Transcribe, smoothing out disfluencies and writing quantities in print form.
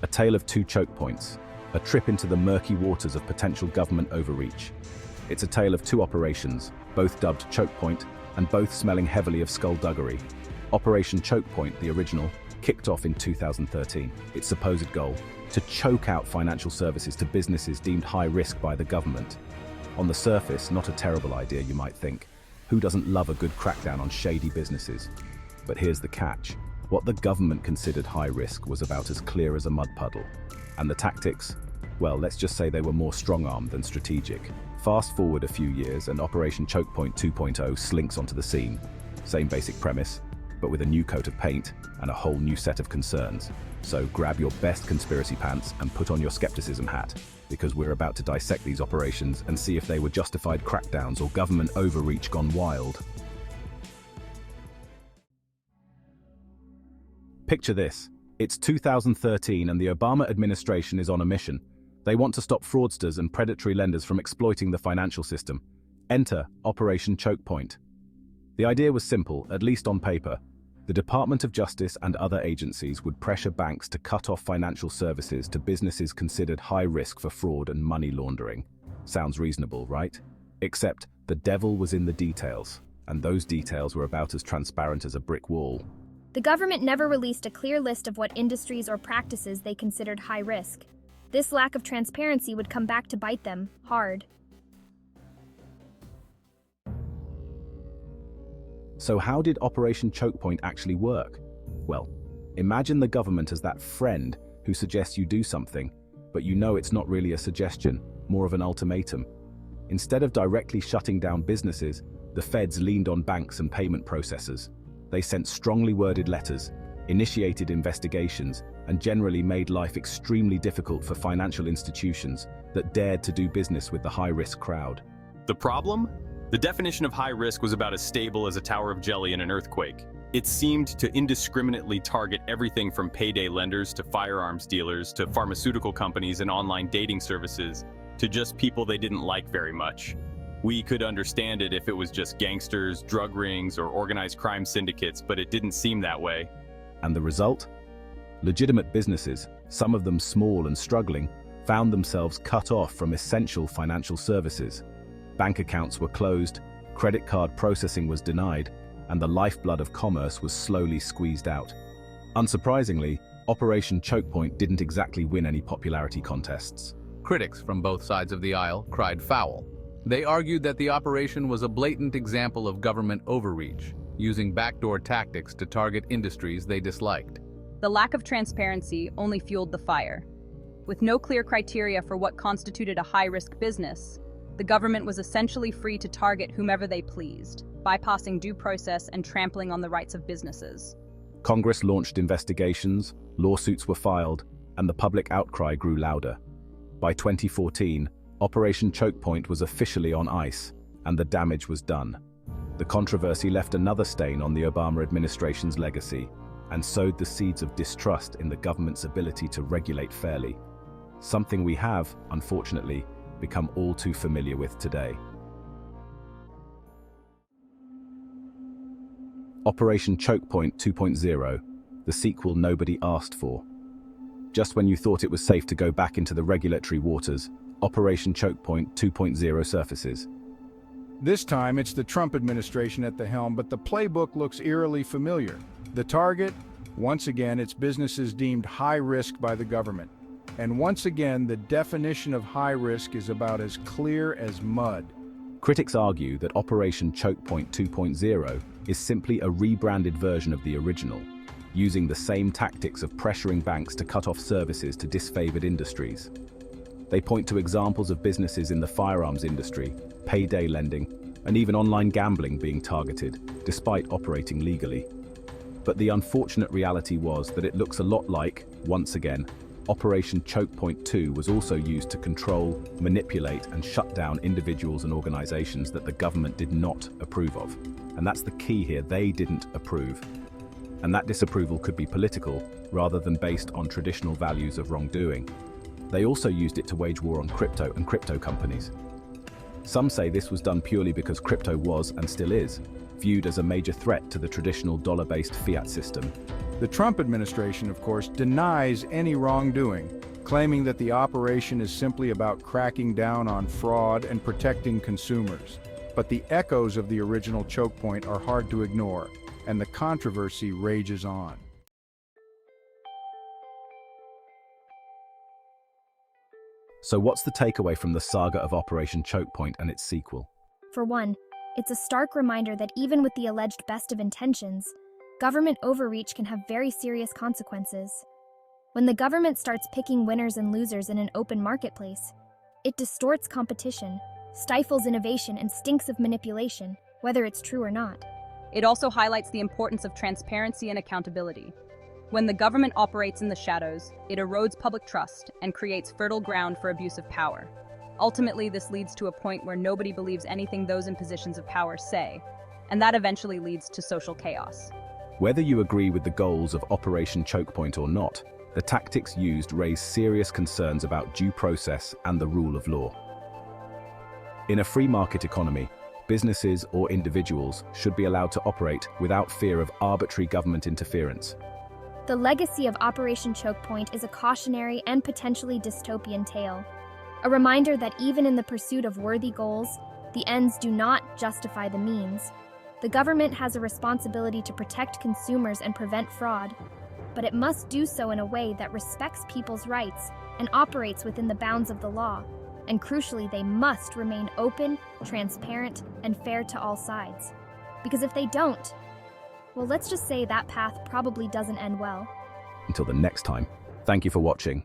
A tale of two choke points, a trip into the murky waters of potential government overreach. It's a tale of two operations, both dubbed Chokepoint, and both smelling heavily of skullduggery. Operation Chokepoint, the original, kicked off in 2013. Its supposed goal, to choke out financial services to businesses deemed high risk by the government. On the surface, not a terrible idea, you might think. Who doesn't love a good crackdown on shady businesses? But here's the catch. What the government considered high risk was about as clear as a mud puddle. And the tactics? Well, let's just say they were more strong-armed than strategic. Fast forward a few years and Operation Chokepoint 2.0 slinks onto the scene. Same basic premise, but with a new coat of paint and a whole new set of concerns. So grab your best conspiracy pants and put on your skepticism hat, because we're about to dissect these operations and see if they were justified crackdowns or government overreach gone wild. Picture this. It's 2013 and the Obama administration is on a mission. They want to stop fraudsters and predatory lenders from exploiting the financial system. Enter Operation Chokepoint. The idea was simple, at least on paper. The Department of Justice and other agencies would pressure banks to cut off financial services to businesses considered high risk for fraud and money laundering. Sounds reasonable, right? Except the devil was in the details, and those details were about as transparent as a brick wall. The government never released a clear list of what industries or practices they considered high risk. This lack of transparency would come back to bite them hard. So how did Operation Chokepoint actually work? Well, imagine the government as that friend who suggests you do something, but you know it's not really a suggestion, more of an ultimatum. Instead of directly shutting down businesses, the feds leaned on banks and payment processors. They sent strongly worded letters, initiated investigations, and generally made life extremely difficult for financial institutions that dared to do business with the high-risk crowd. The problem? The definition of high risk was about as stable as a tower of jelly in an earthquake. It seemed to indiscriminately target everything from payday lenders to firearms dealers to pharmaceutical companies and online dating services to just people they didn't like very much. We could understand it if it was just gangsters, drug rings, or organized crime syndicates, but it didn't seem that way. And the result? Legitimate businesses, some of them small and struggling, found themselves cut off from essential financial services. Bank accounts were closed, credit card processing was denied, and the lifeblood of commerce was slowly squeezed out. Unsurprisingly, Operation Chokepoint didn't exactly win any popularity contests. Critics from both sides of the aisle cried foul. They argued that the operation was a blatant example of government overreach, using backdoor tactics to target industries they disliked. The lack of transparency only fueled the fire. With no clear criteria for what constituted a high-risk business, the government was essentially free to target whomever they pleased, bypassing due process and trampling on the rights of businesses. Congress launched investigations, lawsuits were filed, and the public outcry grew louder. By 2014, Operation Chokepoint was officially on ice, and the damage was done. The controversy left another stain on the Obama administration's legacy, and sowed the seeds of distrust in the government's ability to regulate fairly. Something we have, unfortunately, become all too familiar with today. Operation Chokepoint 2.0, the sequel nobody asked for. Just when you thought it was safe to go back into the regulatory waters, Operation Chokepoint 2.0 surfaces. This time it's the Trump administration at the helm, but the playbook looks eerily familiar. The target? Once again, it's businesses deemed high risk by the government. And once again, the definition of high risk is about as clear as mud. Critics argue that Operation Chokepoint 2.0 is simply a rebranded version of the original, using the same tactics of pressuring banks to cut off services to disfavored industries. They point to examples of businesses in the firearms industry, payday lending, and even online gambling being targeted, despite operating legally. But the unfortunate reality was that it looks a lot like, once again, Operation Chokepoint 2 was also used to control, manipulate, and shut down individuals and organizations that the government did not approve of. And that's the key here, they didn't approve. And that disapproval could be political, rather than based on traditional values of wrongdoing. They also used it to wage war on crypto and crypto companies. Some say this was done purely because crypto was, and still is, viewed as a major threat to the traditional dollar-based fiat system. The Trump administration, of course, denies any wrongdoing, claiming that the operation is simply about cracking down on fraud and protecting consumers. But the echoes of the original Chokepoint are hard to ignore, and the controversy rages on. So what's the takeaway from the saga of Operation Chokepoint and its sequel? For one, it's a stark reminder that even with the alleged best of intentions, government overreach can have very serious consequences. When the government starts picking winners and losers in an open marketplace, it distorts competition, stifles innovation, and stinks of manipulation, whether it's true or not. It also highlights the importance of transparency and accountability. When the government operates in the shadows, it erodes public trust and creates fertile ground for abuse of power. Ultimately, this leads to a point where nobody believes anything those in positions of power say, and that eventually leads to social chaos. Whether you agree with the goals of Operation Chokepoint or not, the tactics used raise serious concerns about due process and the rule of law. In a free market economy, businesses or individuals should be allowed to operate without fear of arbitrary government interference. The legacy of Operation Chokepoint is a cautionary and potentially dystopian tale, a reminder that even in the pursuit of worthy goals, the ends do not justify the means. The government has a responsibility to protect consumers and prevent fraud, but it must do so in a way that respects people's rights and operates within the bounds of the law. And crucially, they must remain open, transparent, and fair to all sides. Because if they don't, well, let's just say that path probably doesn't end well. Until the next time, thank you for watching.